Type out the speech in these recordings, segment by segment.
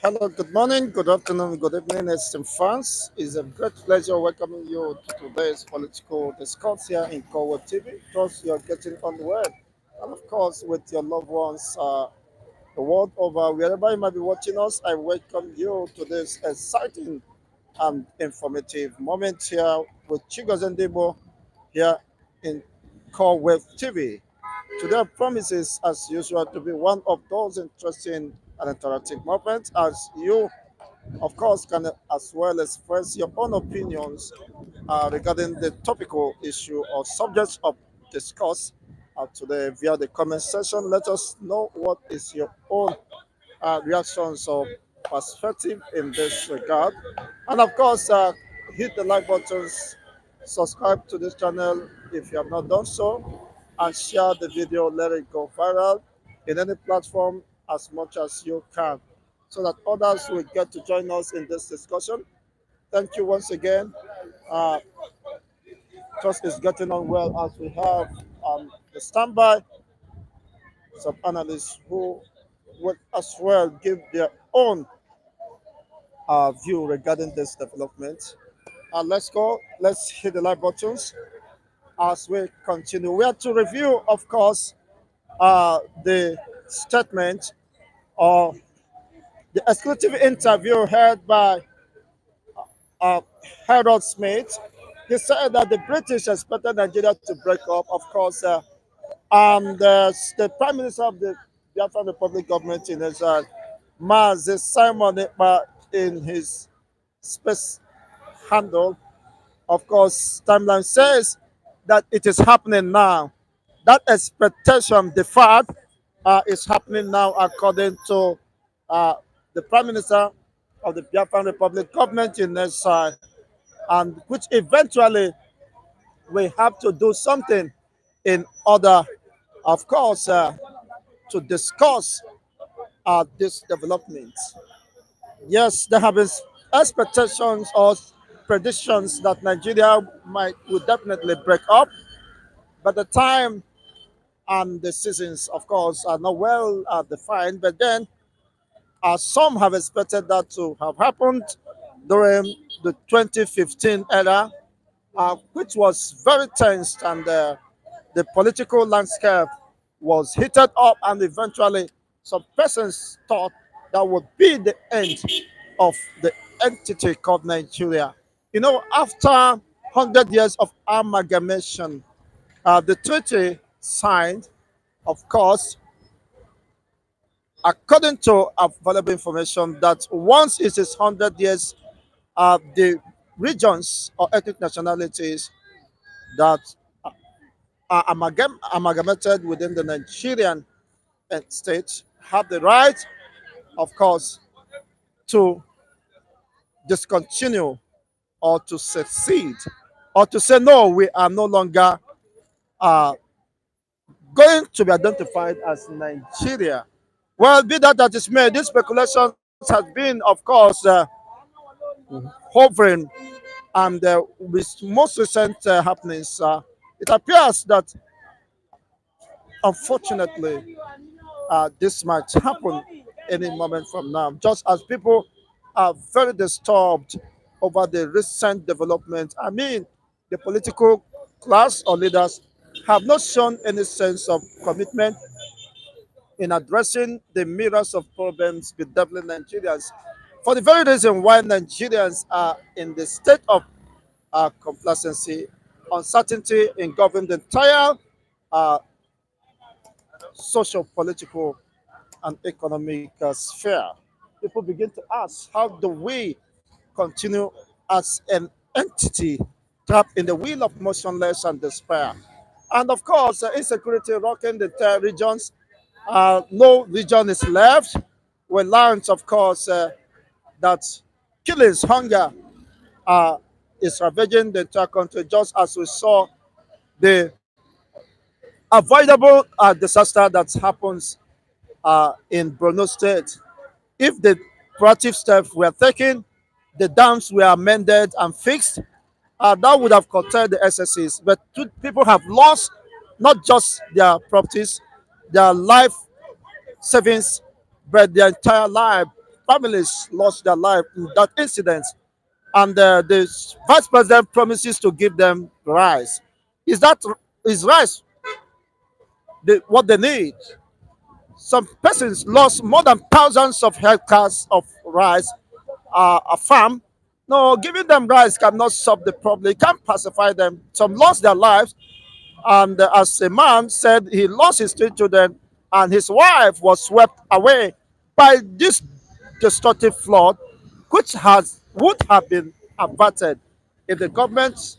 Hello, good morning, good afternoon, good evening, esteemed fans. It's a great pleasure welcoming you to today's political discourse here in Kowo TV. Trust you're getting on well. And of course, with your loved ones the world over, wherever you might be watching us, I welcome you to this exciting and informative moment here with Chigozendebo here in Kowo TV. Today promises, as usual, to be one of those interesting and interactive moments as you of course, can as well express your own opinions regarding the topical issue or subjects of discuss today via the comment section. Let us know what is your own reactions or perspective in this regard. And of course, hit the like buttons, subscribe to this channel if you have not done so, and share the video, let it go viral in any platform as much as you can so that others will get to join us in this discussion. Thank you once again. Uh, Trust is getting on well as we have the standby, some analysts who would as well give their own view regarding this development. Let's go. Let's hit the like buttons as we continue. We have to review, of course, the statement or the exclusive interview held by uh, Harold Smith. He said that the British expected Nigeria to break up. Of course, the Prime Minister of the Biafra Republic government in Israel, Simon Ekpa, in his space handle, of course, timeline says that it is happening now. That expectation deferred is happening now, according to uh, the Prime Minister of the Biafran Republic government in Israel, and which eventually we have to do something in order, of course, to discuss this development. Yes, there have been expectations or predictions that Nigeria might will definitely break up, but the time and the seasons, of course, are not well defined. But then, some have expected that to have happened during the 2015 era, which was very tense, and the political landscape was heated up, and eventually some persons thought that would be the end of the entity called Nigeria. You know, after 100 years of amalgamation, the treaty signed, of course, according to available information, that once it is 100 years, the regions or ethnic nationalities that are amalgamated within the Nigerian state have the right, of course, to discontinue or to secede or to say, no, we are no longer uh, going to be identified as Nigeria. Well, be that that is made, these speculations has been, of course, hovering, and with most recent happenings, it appears that unfortunately this might happen any moment from now, just as people are very disturbed over the recent development. I mean, the political class or leaders have not shown any sense of commitment in addressing the myriads of problems bedeviling Nigerians. For the very reason why Nigerians are in the state of complacency, uncertainty in governing the entire uh, social, political, and economic sphere. People begin to ask, how do we continue as an entity trapped in the wheel of motionless and despair? And of course, insecurity rocking the entire regions. No region is left. We learned, of course, that killings, hunger uh, is ravaging the entire country, just as we saw the avoidable disaster that happens in Borno State. If the proactive steps were taken, the dams were amended and fixed, that would have curtailed the excesses. But people have lost not just their properties, their life savings, but their entire life. families lost their life in that incident, and the vice president promises to give them rice. Is that is rice what they need? Some persons lost more than thousands of hectares of rice, a farm. No, giving them rice cannot solve the problem. It can't pacify them. Some lost their lives, and as a man said, he lost his three children, and his wife was swept away by this destructive flood, which has would have been averted if the government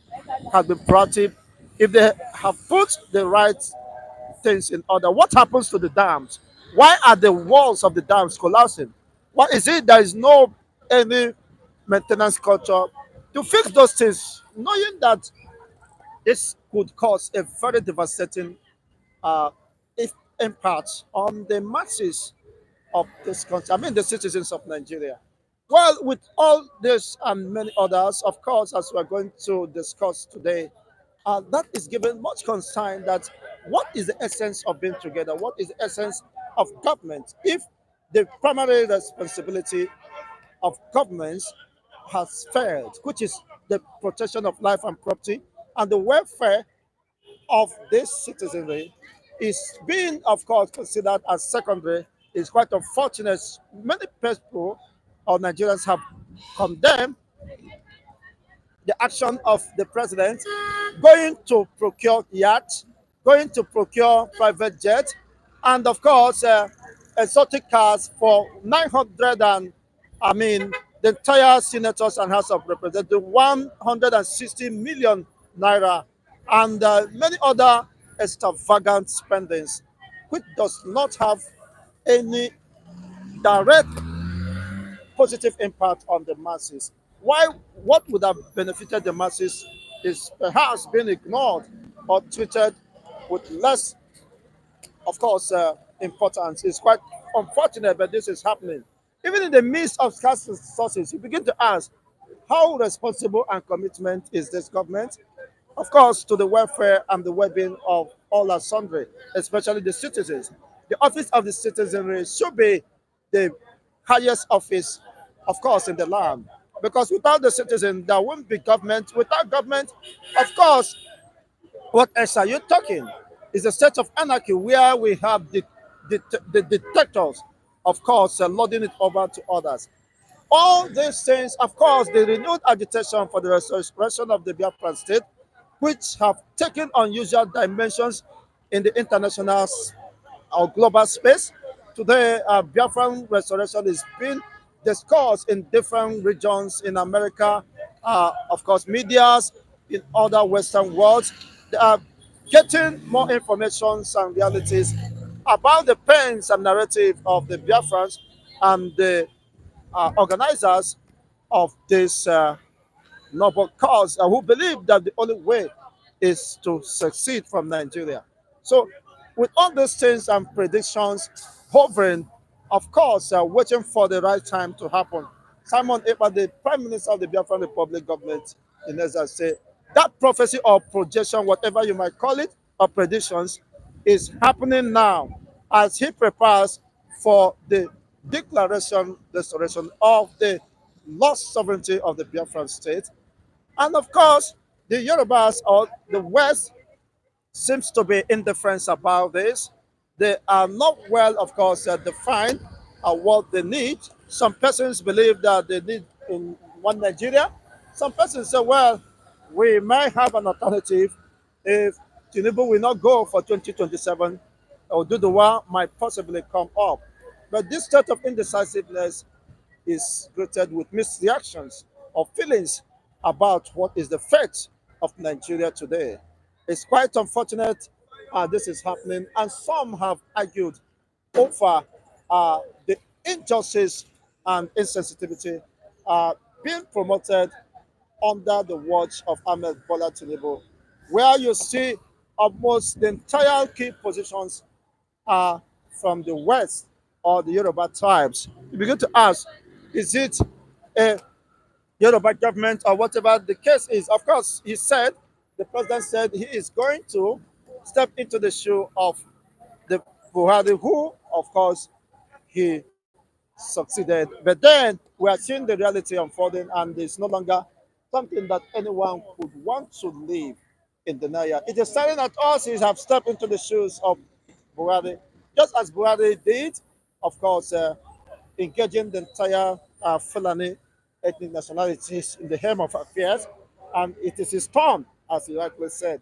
had been proactive, if they have put the right things in order. What happens to the dams? Why are the walls of the dams collapsing? What is it? There is no any maintenance culture to fix those things, knowing that this could cause a very devastating uh, impact on the masses of this country. I mean, the citizens of Nigeria. Well, with all this and many others, of course, as we're going to discuss today, that is given much concern that what is the essence of being together? What is the essence of government if the primary responsibility of governments has failed, which is the protection of life and property and the welfare of this citizenry is being, of course, considered as secondary. Is quite unfortunate. Many people or Nigerians have condemned the action of the president going to procure yachts, going to procure private jets, and of course, exotic cars for 900 and, I mean, the entire senators and House of Representatives 160 million naira, and many other extravagant spendings, which does not have any direct positive impact on the masses. Why? What would have benefited the masses is perhaps being ignored or treated with less, of course, importance. It's quite unfortunate, but this is happening. Even in the midst of scarce resources, you begin to ask, how responsible and commitment is this government? Of course, to the welfare and the well-being of all and sundry, especially the citizens. The office of the citizenry should be the highest office, of course, in the land. Because without the citizen, there won't be government. Without government, of course, what else are you talking? It's a state of anarchy where we have the dictators, of course, lording it over to others. All these things, of course, the renewed agitation for the restoration of the Biafran state, which have taken unusual dimensions in the international or global space. Today, Biafran restoration is being discussed in different regions in America, of course, medias, in other Western worlds. They are getting more information and realities about the pains and narrative of the Biafrans and the organizers of this noble cause, who believe that the only way is to succeed from Nigeria. So, with all these things and predictions hovering, of course, waiting for the right time to happen, Simon Ekpa, the Prime Minister of the Biafran Republic government in Ezra, say that prophecy or projection, whatever you might call it, or predictions, is happening now as he prepares for the declaration, restoration of the lost sovereignty of the Biafran state. And of course, the Yorubas or the West seems to be indifferent about this. They are not well, of course, defined what they need. Some persons believe that they need in one Nigeria. Some persons say, well, we might have an alternative if Tinubu will not go for 2027 or Duduwa might possibly come up. But this state of indecisiveness is greeted with mixed reactions or feelings about what is the fate of Nigeria today. It's quite unfortunate this is happening, and some have argued over the injustice and insensitivity being promoted under the watch of Ahmed Bola Tinubu, where you see almost the entire key positions are from the West or the Yoruba tribes. You begin to ask, is it a Yoruba government or whatever the case is? Of course, the president said he is going to step into the shoe of the Buhari, who, of course, he succeeded. But then we are seeing the reality unfolding, and it's no longer something that anyone could want to live in denial. It is staring at us is have stepped into the shoes of Buhari, just as Buhari did, of course, engaging the entire Fulani ethnic nationalities in the helm of affairs, and it is his turn, as he rightly said.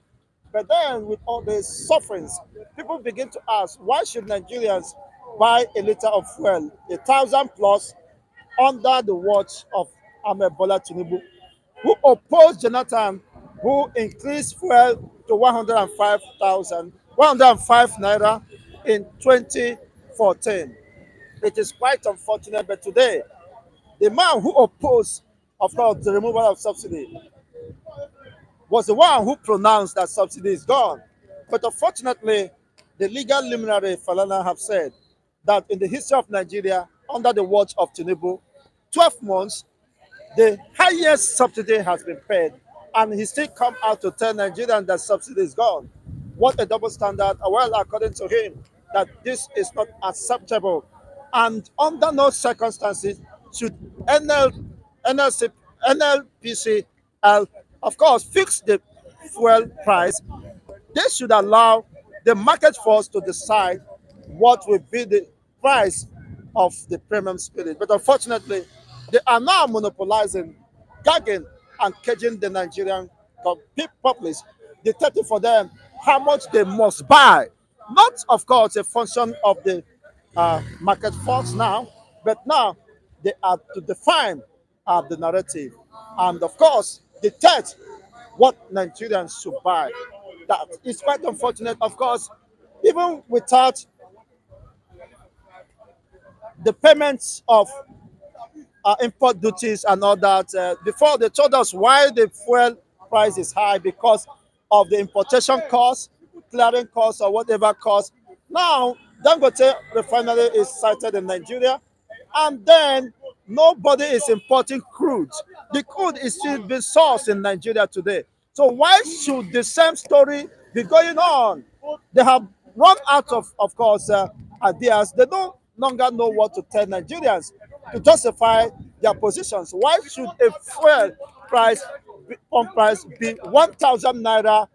But then, with all these sufferings, people begin to ask, why should Nigerians buy a liter of fuel, 1,000 plus, under the watch of Ahmed Bola Tinubu, who opposed Jonathan, who increased fuel to 105,000, 105 naira in 2014. It is quite unfortunate, but today, the man who opposed, of course, the removal of subsidy was the one who pronounced that subsidy is gone. But unfortunately, the legal luminary Falana have said that in the history of Nigeria, under the watch of Tinubu, 12 months, the highest subsidy has been paid, and he still come out to tell Nigerians that subsidy is gone. What a double standard. Well, according to him, that this is not acceptable, and under no circumstances should NLC, NLPCL, of course, fix the fuel price. They should allow the market force to decide what will be the price of the premium spirit. But unfortunately, they are now monopolizing, gagging, and caging the Nigerian populace, dictating for them how much they must buy. Not, of course, a function of the market force now, but now they are to define the narrative and, of course, dictate what Nigerians should buy. That is quite unfortunate, of course, even without the payments of import duties and all that. Before they told us why the fuel price is high because of the importation cost, clearing cost, or whatever cost. Now, Dangote refinery is sited in Nigeria, and then nobody is importing crude. The crude is still being sourced in Nigeria today. So why should the same story be going on? They have run out of course, ideas. They no longer know what to tell Nigerians to justify their positions. Why should a fuel price, pump price, be 1,000 naira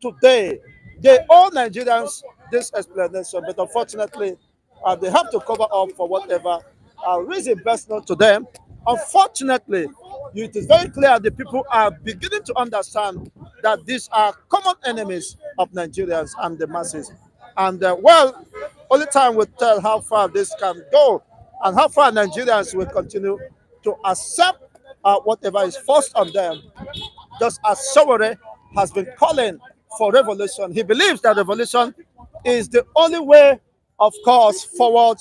today? They owe Nigerians this explanation, but unfortunately, they have to cover up for whatever reason best known to them. Unfortunately, it is very clear the people are beginning to understand that these are common enemies of Nigerians and the masses. And well, only time will tell how far this can go and how far Nigerians will continue to accept whatever is forced on them, just as Sowore has been calling for revolution. He believes that revolution is the only way, of course, forward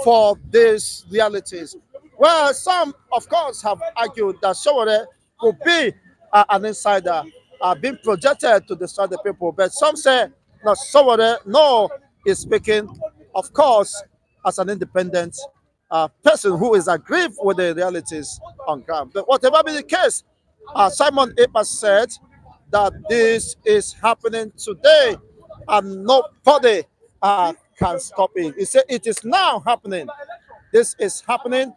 for these realities. Well, some, of course, have argued that Sowore could be an insider being projected to destroy the people, but some say, no, Sowore, no, is speaking, of course, as an independent person who is aggrieved with the realities on ground. But whatever be the case, Simon Ekpa said that this is happening today and nobody can stop it. He said it is now happening. This is happening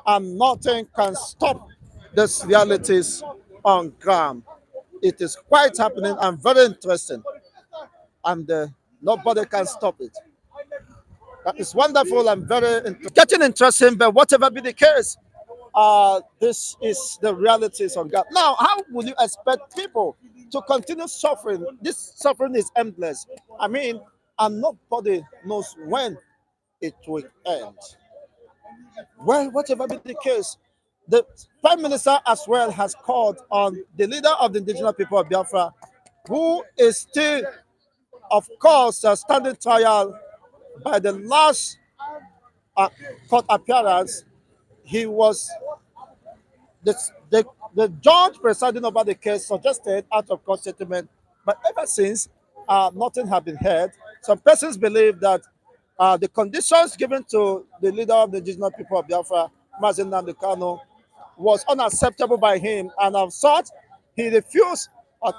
and nothing can stop these realities on ground. It is quite happening and very interesting, and nobody can stop it. That is wonderful and very getting interesting, but whatever be the case, this is the realities on God. Now, how will you expect people to continue suffering? This suffering is endless. I mean, and nobody knows when it will end. Well, whatever be the case, the Prime Minister as well has called on the leader of the indigenous people of Biafra, who is still, of course, standing trial by the last uh, court appearance. He was the, the judge presiding over the case suggested out of court settlement, but ever since, nothing has been heard. Some persons believe that the conditions given to the leader of the indigenous people of Biafra, Nnamdi Kanu, was unacceptable by him, and of such, he refused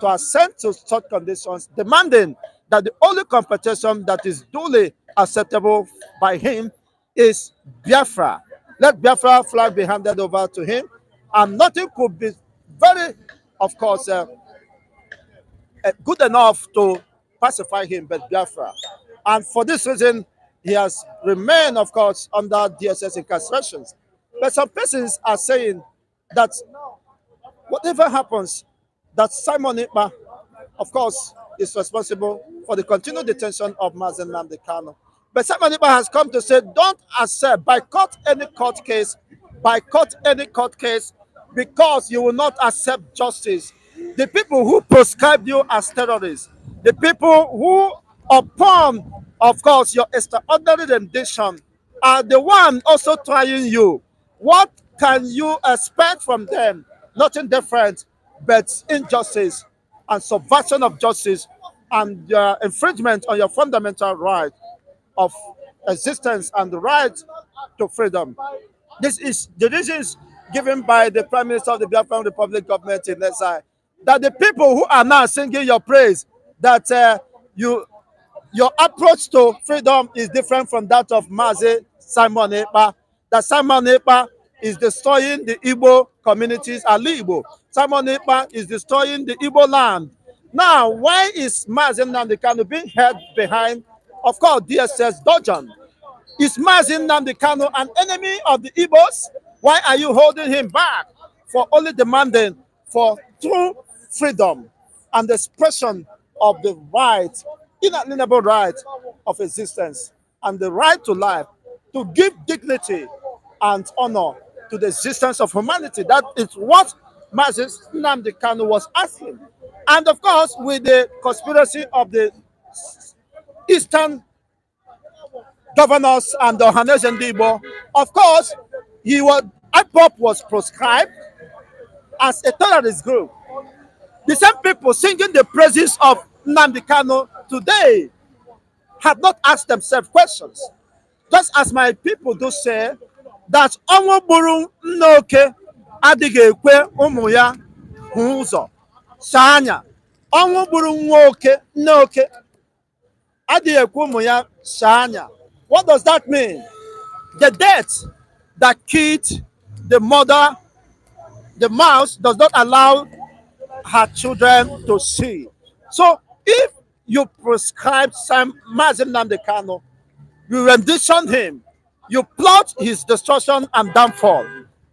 to assent to such conditions, demanding that the only compensation that is duly acceptable by him is Biafra. Let Biafra flag be handed over to him, and nothing could be very, of course, good enough to pacify him but Biafra. And for this reason, he has remained, of course, under DSS incarcerations. But some persons are saying that whatever happens, that Simon Ekpa, of course, is responsible for the continued detention of Mazen Nnamdi Kanu. But Simon Ekpa has come to say, don't accept, boycott any court case, because you will not accept justice. The people who proscribed you as terrorists, the people who, upon, of course, your extraordinary rendition, are the one also trying you. What can you expect from them? Nothing different but injustice and subversion of justice and infringement on your fundamental right of existence and the right to freedom. This is the reasons given by the Prime Minister of the Biafran Republic government in exile, that the people who are now singing your praise, that your approach to freedom is different from that of Mazi Simon Ekpa, that Simon Ekpa is destroying the Igbo communities, Ali Igbo. Simon Ekpa is destroying the Igbo land. Now, why is Mazi Nnamdi Kanu being held behind, of course, DSS dungeon? Is Mazi Nnamdi Kanu an enemy of the Igbos? Why are you holding him back for only demanding for true freedom and the expression of the right, inalienable right of existence and the right to life, to give dignity and honor to the existence of humanity? That is what Mazi Nnamdi Kanu was asking. And of course, with the conspiracy of the Eastern governors and the Ohanes and Igbo, of course, IPOP was proscribed as a terrorist group. The same people singing the praises of Nnamdi Kanu today have not asked themselves questions. Just as my people do say that ọnwụ gburu nne oke adịghị ekwe ụmụ ya hụ ụzọ saa anya. Ọnwụ gburu nwa oke nne oke adịghị ekwe ụmụ ya saa anya. What does that mean? The death that killed the mother, the mouse, does not allow her children to see. So if you prescribe Mazi Nnamdi Kanu, you rendition him, you plot his destruction and downfall.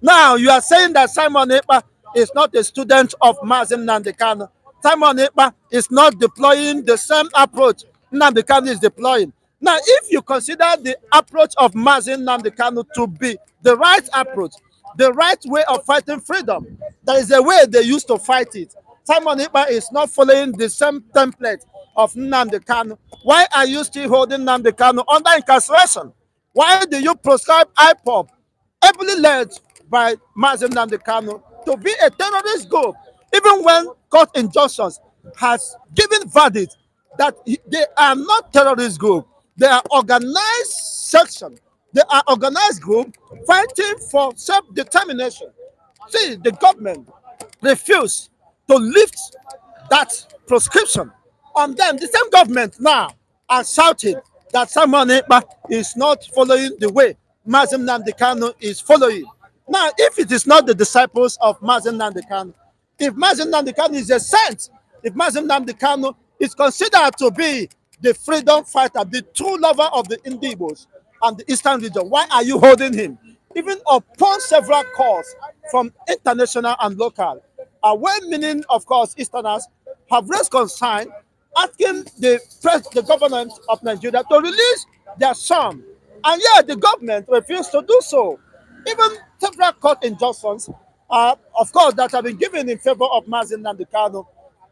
Now you are saying that Simon Ekpa is not a student of Mazi Nnamdi Kanu. Simon Ekpa is not deploying the same approach Nnamdi Kanu is deploying. Now, if you consider the approach of Mazi Nnamdi Kanu to be the right approach, the right way of fighting freedom, there is a way they used to fight it. Simon Ekpa is not following the same template of Nnamdi Kanu. Why are you still holding Nnamdi Kanu under incarceration? Why do you prescribe IPOP, heavily led by Mazi Nnamdi Kanu, to be a terrorist group, even when court injunctions has given verdict that they are not terrorist group? They are organized section. They are organized group fighting for self-determination. See, the government refused to lift that prescription on them. The same government now are shouting that Simon Ekpa is not following the way Mazi Nnamdi Kanu is following. Now, if it is not the disciples of Mazi Nnamdi Kanu, if Mazi Nnamdi Kanu is a saint, if Mazi Nnamdi Kanu is considered to be the freedom fighter, the true lover of the Indigbos and the Eastern region, why are you holding him? Even upon several calls from international and local, well-meaning, of course, Easterners have raised concern, asking the government of Nigeria to release their son. And yet the government refused to do so. Even several court injunctions, of course, that have been given in favor of Mazi Nnamdi Kanu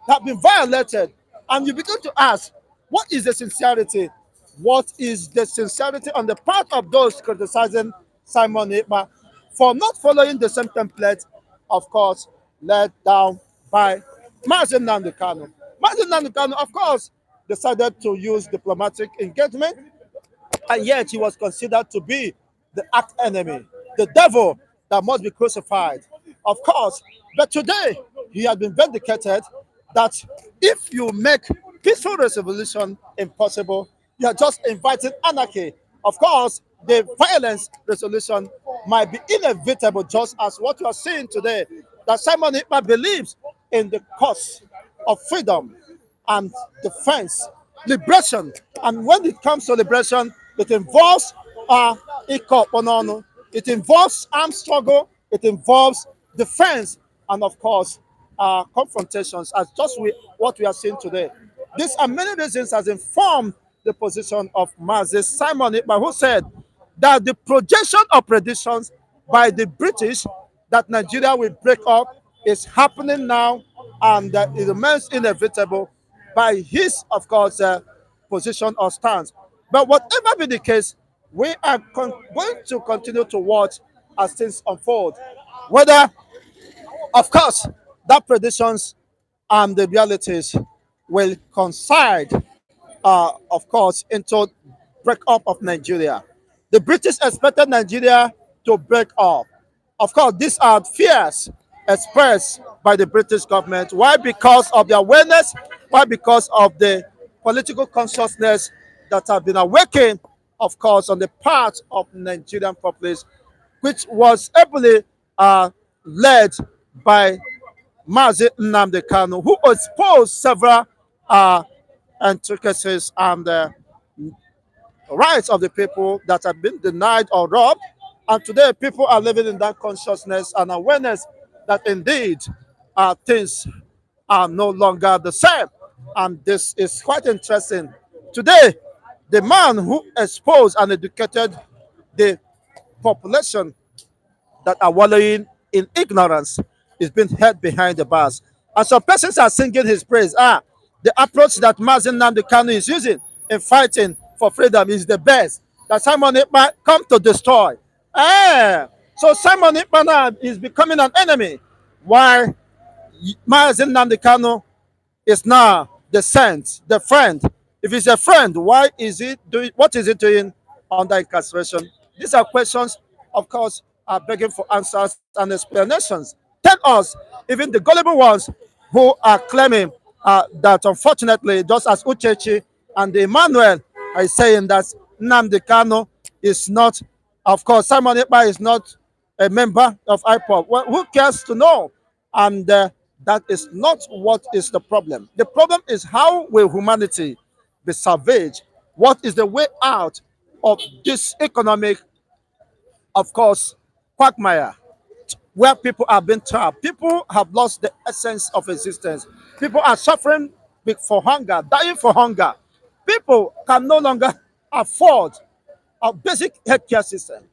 have been violated. And you begin to ask, what is the sincerity? What is the sincerity on the part of those criticizing Simon Ekpa for not following the same template, of course, led down by Mazi Nnamdi Kanu? Mazi Nnamdi Kanu, of course, decided to use diplomatic engagement, and yet he was considered to be the arch enemy, the devil that must be crucified. Of course, but today he has been vindicated that if you make peaceful resolution impossible, you are just inviting anarchy. Of course, the violence resolution might be inevitable, just as what you are seeing today, that Simon Ekpa believes in the cause of freedom and defense, liberation. And when it comes to liberation, it involves Iko, it involves armed struggle, it involves defense, and of course, confrontations, as what we are seeing today. These are many reasons has informed the position of Mazis Simon Ekpa, who said that the projection of predictions by the British that Nigeria will break up is happening now, and that it remains inevitable by his, of course, position or stance. But whatever be the case, we are going to continue to watch as things unfold. Whether, of course, that predictions and the realities will coincide, of course, into breakup of Nigeria. The British expected Nigeria to break up. Of course, these are fears expressed by the British government. Why? Because of the awareness. Why? Because of the political consciousness that have been awakened, of course, on the part of Nigerian populace, which was ably led by Mazi Nnamdi Kanu, who exposed several uh, intricacies and rights of the people that have been denied or robbed. And today, people are living in that consciousness and awareness that indeed things are no longer the same. And this is quite interesting. Today, the man who exposed and educated the population that are wallowing in ignorance is being held behind the bars. And some persons are singing his praise. The approach that Mazi Nnamdi Kanu is using in fighting for freedom is the best. That Simon Ekpa come to destroy. So Simon Ekpa now is becoming an enemy. While Mazi Nnamdi Kanu is now the saint, the friend. If he's a friend, why is he doing? What is he doing under incarceration? These are questions, of course, are begging for answers and explanations. Tell us, even the gullible ones who are claiming that unfortunately, just as Uchechi and Emmanuel are saying that Nnamdi Kanu is not, of course, Simon Ekpa is not a member of IPOP. Well, who cares to know? And that is not what is the problem. The problem is, how will humanity be salvaged? What is the way out of this economic, of course, quagmire where people are being trapped? People have lost the essence of existence. People are suffering for hunger, dying for hunger. People can no longer afford a basic healthcare system.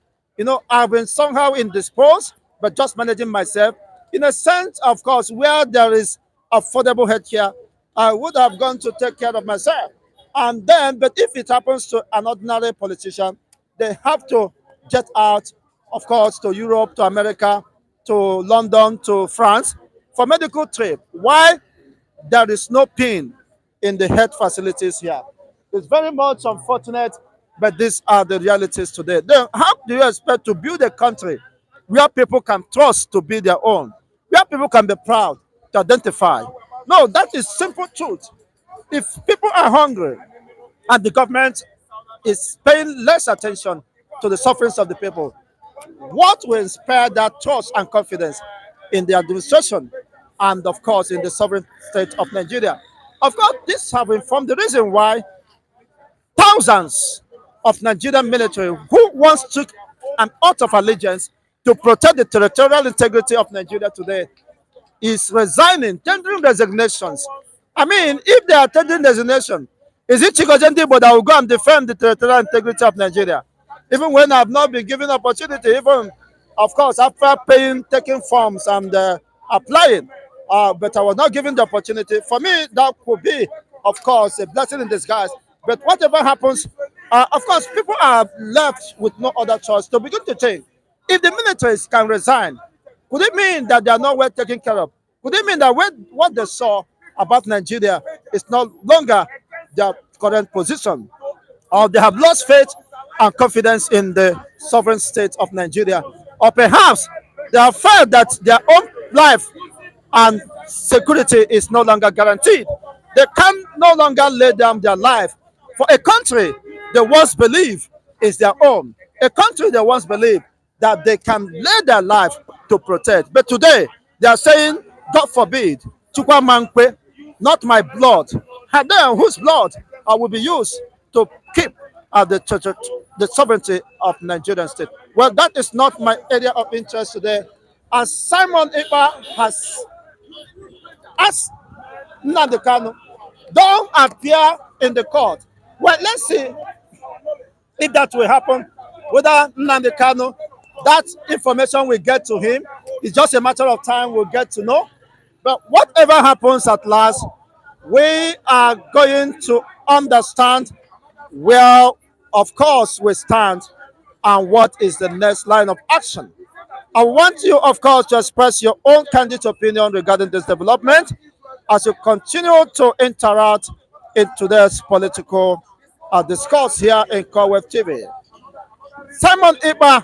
I've been somehow indisposed, but just managing myself. In a sense, of course, where there is affordable healthcare, I would have gone to take care of myself. And then, but if it happens to an ordinary politician, they have to jet out, of course, to Europe, to America, to London, to France for medical trip. Why? There is no pin in the health facilities here. It's very much unfortunate, but these are the realities today. Then, how do you expect to build a country where people can trust to be their own, where people can be proud to identify? No, that is simple truth. If people are hungry and the government is paying less attention to the sufferings of the people, what will inspire that trust and confidence in the administration and, of course, in the sovereign state of Nigeria? Of course, this have informed the reason why thousands of Nigerian military who once took an oath of allegiance to protect the territorial integrity of Nigeria today is resigning, tendering resignations. I mean, if they are tendering resignation, is it Chigojendibo that will go and defend the territorial integrity of Nigeria? Even when I have not been given opportunity, even, of course, after paying, taking forms and applying, but I was not given the opportunity. For me, that could be, of course, a blessing in disguise. But whatever happens, of course, people are left with no other choice to begin to think. If the militaries can resign, could it mean that they are not well taken care of? Could it mean that what they saw about Nigeria is no longer their current position? Or they have lost faith and confidence in the sovereign state of Nigeria? Or perhaps they have felt that their own life and security is no longer guaranteed. They can no longer lay down their life for a country they once believed is their own. A country they once believed that they can lay their life to protect. But today, they are saying, God forbid, Chukwamankwe, not my blood. And then whose blood will be used to keep the sovereignty of Nigerian state? Well, that is not my area of interest today. As Simon Ekpa has asked Nnamdi Kanu, don't appear in the court. Well, let's see if that will happen. Whether Nnamdi Kanu, that information will get to him. It's just a matter of time we'll get to know. But whatever happens at last, we are going to understand where, of course, we stand and what is the next line of action. I want you, of course, to express your own candid opinion regarding this development as you continue to interact in today's political discourse here in Koweb TV. Simon Ekpa,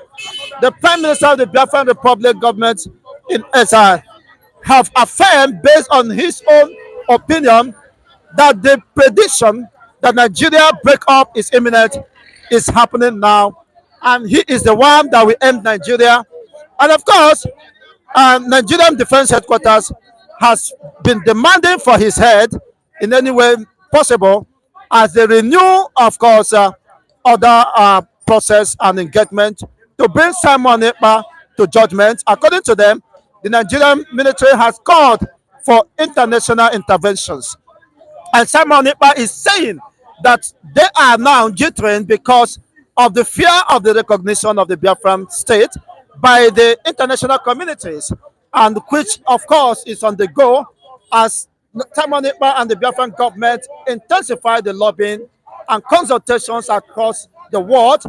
the Prime Minister of the Biafran Republic government in exile, have affirmed based on his own opinion that the prediction that Nigeria breakup is imminent is happening now, and he is the one that will end Nigeria. And of course, Nigerian Defense Headquarters has been demanding for his head in any way possible as they renew, of course, other process and engagement to bring Simon Ekpa to judgment. According to them, the Nigerian military has called for international interventions. And Simon Ekpa is saying that they are now jittering because of the fear of the recognition of the Biafran state by the international communities, and which, of course, is on the go as Simon Ekpa and the Biafran government intensify the lobbying and consultations across the world,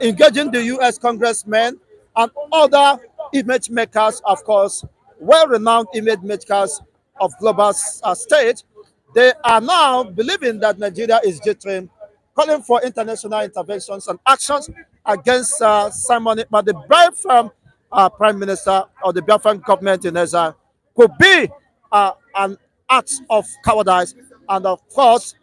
engaging the U.S. congressmen and other image makers, of course, well-renowned image makers of global stage. They are now believing that Nigeria is jittering, calling for international interventions and actions against Simon Ekpa. The bribe from Prime Minister or the Biafran government in exile could be an act of cowardice and, of course,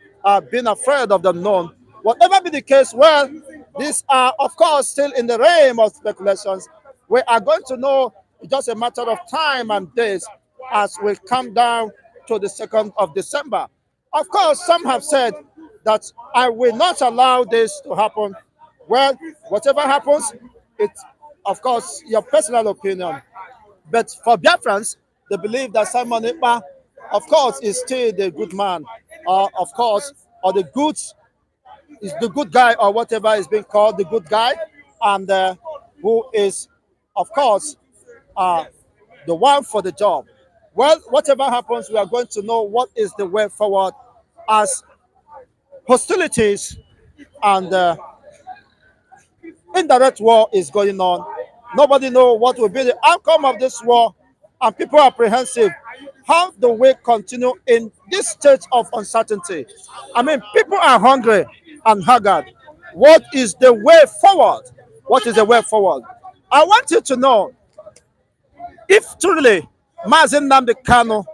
being afraid of the known. Whatever be the case, well, these are, of course, still in the realm of speculations. We are going to know in just a matter of time and days as we come down to the 2nd of December. Of course, some have said that I will not allow this to happen. Well, whatever happens, it's, of course, your personal opinion. But for Biafrans, they believe that Simon Ekpa, of course, is still the good man, of course, or the good is the good guy, or whatever is being called the good guy, and who is, of course, uh, the one for the job. Well, whatever happens, we are going to know what is the way forward as hostilities and indirect war is going on. Nobody knows what will be the outcome of this war, and people are apprehensive. How do we continue in this state of uncertainty? I mean, people are hungry and haggard. What is the way forward? What is the way forward? I want you to know if truly Mazen Nnamdi Kanu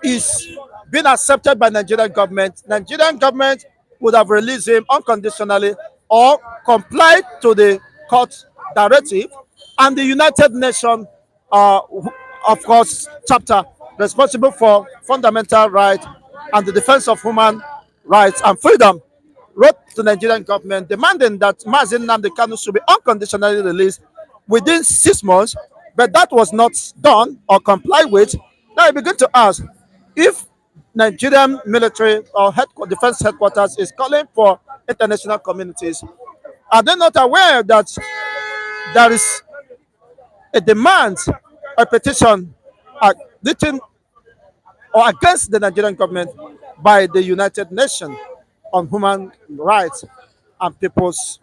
is being accepted by Nigerian government would have released him unconditionally or complied to the court directive, and the United Nations, of course, chapter responsible for fundamental rights and the defense of human rights and freedom wrote to the Nigerian government demanding that Mazen Nnamdi Kanu should be unconditionally released within 6 months, but that was not done or complied with. Now I begin to ask if Nigerian military or defense headquarters is calling for international communities. Are they not aware that there is a demand, a petition written or against the Nigerian government by the United Nations on human rights and people's,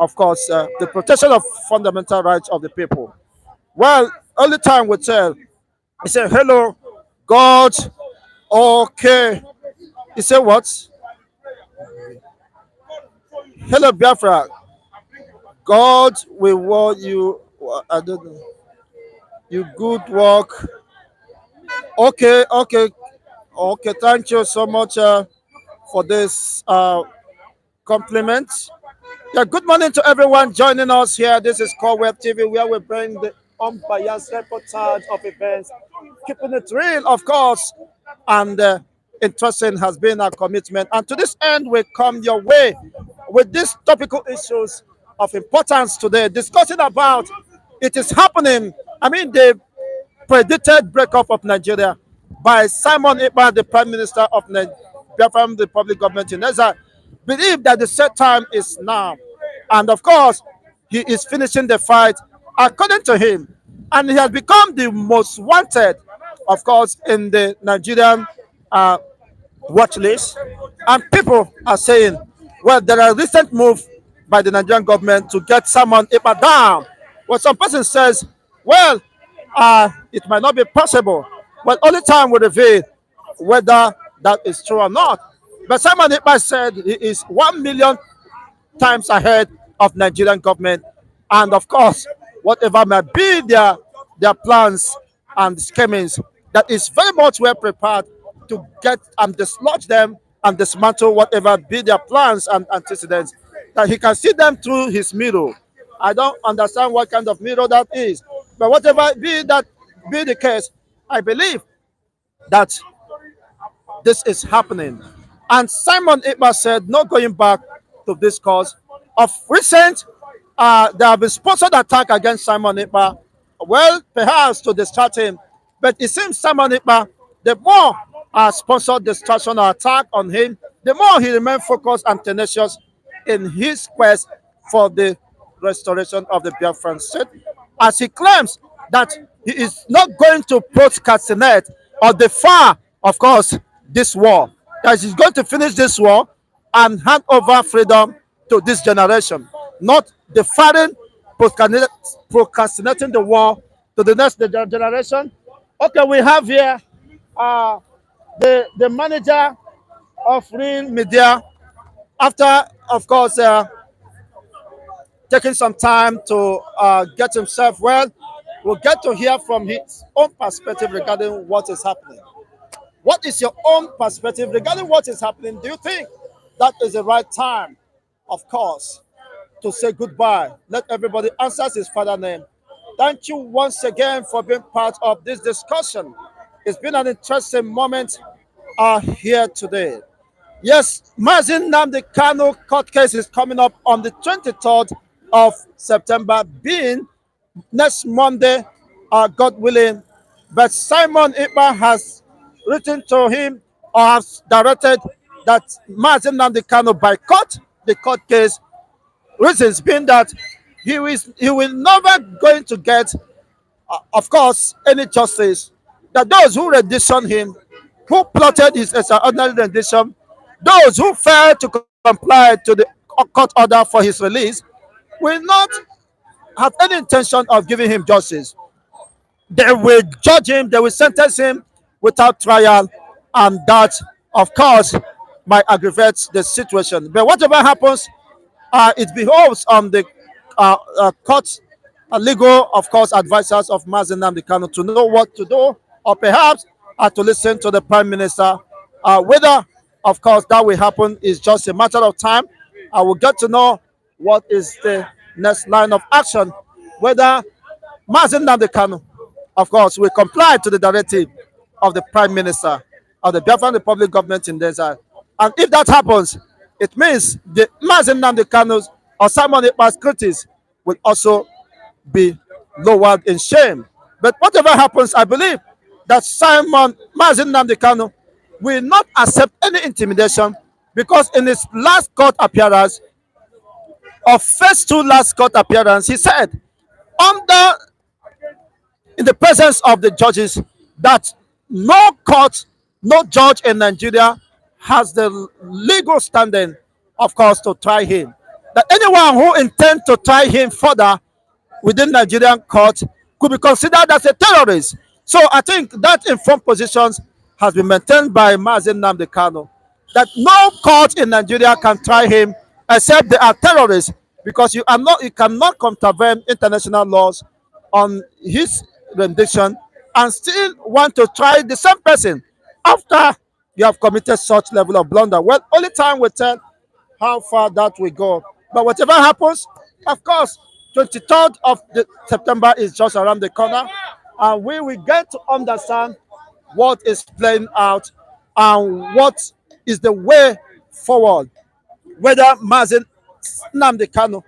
of course, the protection of fundamental rights of the people? Well, only time will tell. He said, hello, God, okay. He said, what? Hello, Biafra. God will reward you. I don't know. You good work. Okay, okay, okay. Thank you so much for this compliment. Yeah, good morning to everyone joining us here. This is Call Web TV, where we bring the unbiased reportage of events, keeping it real, of course, and interesting has been our commitment. And to this end, we come your way with these topical issues of importance today, discussing about it is happening. I mean, the predicted breakup of Nigeria by Simon Ekpa, the Prime Minister of Nigeria, Biafra, the public government in exile, believe that the set time is now. And of course, he is finishing the fight according to him. And he has become the most wanted, of course, in the Nigerian uh, watch list. And people are saying, well, there are recent moves by the Nigerian government to get someone Ipa down. Well, some person says, well, it might not be possible, but only time will reveal whether that is true or not. But Simon Ipa said he is 1 million times ahead of Nigerian government, and of course, whatever may be their plans and schemings, that is very much well prepared to get and dislodge them and dismantle whatever be their plans and antecedents. That he can see them through his mirror. I don't understand what kind of mirror that is, but whatever be the case, I believe that this is happening. And Simon Ekpa said, no going back to this cause. Of recent, there have been sponsored attack against Simon Ekpa. Well, perhaps to distract him, but it seems Simon Ekpa, the more sponsored distraction or attack on him, the more he remains focused and tenacious in his quest for the restoration of the Biafran state, as he claims that he is not going to procrastinate or defer, of course, this war. That he's going to finish this war and hand over freedom to this generation, not deferring, procrastinating the war to the next generation. Okay, we have here uh, the manager of Real Media, after, of course, taking some time to get himself well. We'll get to hear from his own perspective regarding what is happening. What is your own perspective regarding what is happening? Do you think that is the right time, of course, to say goodbye? Let everybody answer his father name. Thank you once again for being part of this discussion. It's been an interesting moment here today. Yes, Mazin Nnamdi Kanu court case is coming up on the 23rd of September, being next Monday, God willing. But Simon Ekpa has written to him or has directed that Mazin Nnamdi Kanu boycott the court case. Reasons being that he will never going to get, of course, any justice. That those who rendition him, who plotted his extraordinary rendition, those who failed to comply to the court order for his release, will not have any intention of giving him justice. They will judge him, they will sentence him without trial, and that, of course, might aggravate the situation. But whatever happens, it behoves on the court, legal, of course, advisors of Mazen Nnamdi Kanu to know what to do, or perhaps to listen to the Prime Minister. Whether, of course, that will happen is just a matter of time. I will get to know what is the next line of action, whether Mazen Nnamdi Kanu, of course, will comply to the directive of the Prime Minister of the Biafran Republic government in Desert. And if that happens, it means the Mazen Nnamdi Kanu's or Simon Ekpa's critics will also be lowered in shame. But whatever happens, I believe that Mazen Nnamdi Kanu will not accept any intimidation, because in his last court appearance, or first two last court appearance, he said, under in the presence of the judges, that no court, no judge in Nigeria has the legal standing, of course, to try him. That anyone who intends to try him further within Nigerian court could be considered as a terrorist. So I think that informed positions has been maintained by Mazen Nnamdi Kanu, that no court in Nigeria can try him except they are terrorists, because you cannot contravene international laws on his rendition and still want to try the same person after you have committed such level of blunder. Well, only time will tell how far that will go. But whatever happens, of course, 23rd of September is just around the corner, and we will get to understand what is playing out and what is the way forward. Whether Mazen Nnamdi Kanu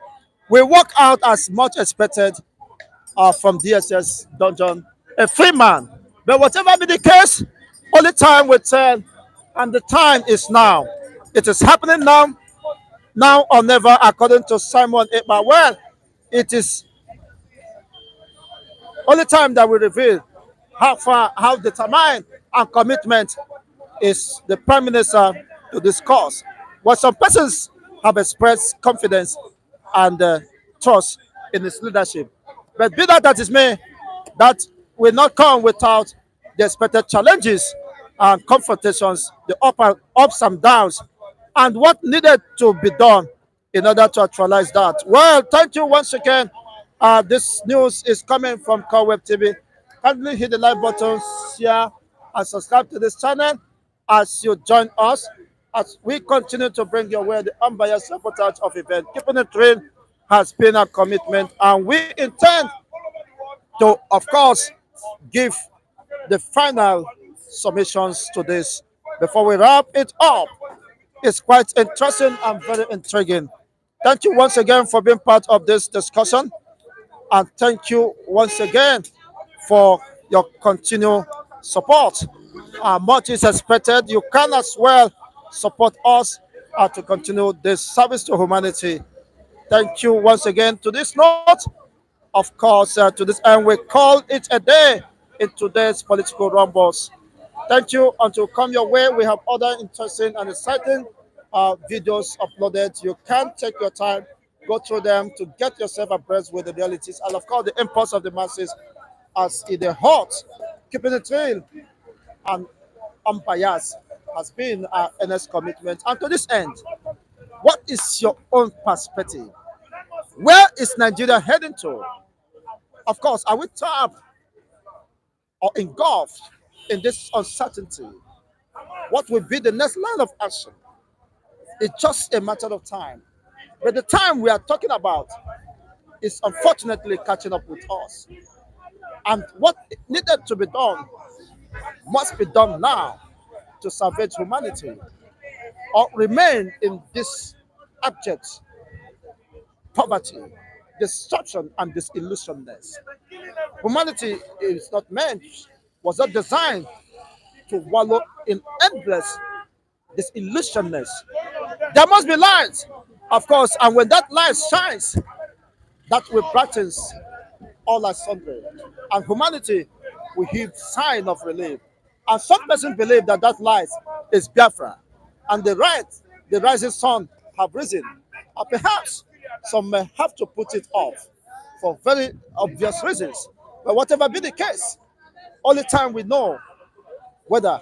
will work out as much expected from DSS dungeon, a free man. But whatever be the case, only time will tell, and the time is now. It is happening now, now or never, according to Simon Ekpa. Well, it is only time that will reveal how far, how determined and commitment is the Prime Minister to this cause. Well, some persons have expressed confidence and trust in his leadership. But be that as it may, that will not come without the expected challenges and confrontations, the ups and downs, and what needed to be done in order to actualize that. Well, thank you once again. This news is coming from CoWeb TV. Kindly hit the like button, share, and subscribe to this channel as you join us as we continue to bring your way the unbiased reportage of event. Keeping it real has been our commitment, and we intend to, of course, give the final submissions to this before we wrap it up. It's quite interesting and very intriguing. Thank you once again for being part of this discussion, and thank you once again for your continued support. Much is expected. You can as well support us to continue this service to humanity. Thank you once again. To this note, of course, to this end, we call it a day in today's political rumbles. Thank you. Until come your way, we have other interesting and exciting videos uploaded. You can take your time, go through them to get yourself abreast with the realities and, of course, the impulse of the masses as in the heart. Keeping it real and unbiased has been our earnest commitment. And to this end, what is your own perspective? Where is Nigeria heading to? Of course, are we trapped or engulfed in this uncertainty? What will be the next line of action? It's just a matter of time. But the time we are talking about is unfortunately catching up with us. And what needed to be done must be done now to salvage humanity or remain in this abject poverty, destruction, and disillusionedness. Humanity is not meant, was not designed to wallow in endless disillusionedness. There must be light, of course, and when that light shines, that will brightens all our sundry, and humanity will heave sign of relief. And some persons believe that that light is Biafra, and the rising sun have risen. And perhaps some may have to put it off for very obvious reasons. But whatever be the case, only time we know whether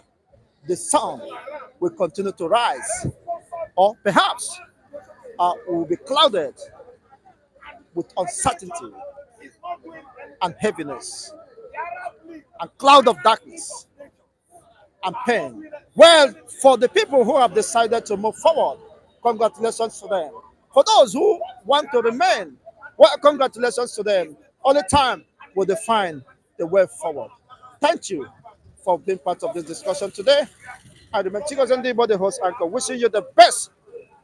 the sun will continue to rise or perhaps will be clouded with uncertainty and heaviness and cloud of darkness and pain. Well, for the people who have decided to move forward, congratulations to them. For those who want to remain, well, congratulations to them. Only time will define the way forward. Thank you for being part of this discussion today. I remain Chicos and the host anchor, wishing you the best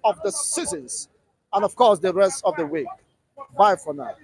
of the seasons and, of course, the rest of the week. Bye for now.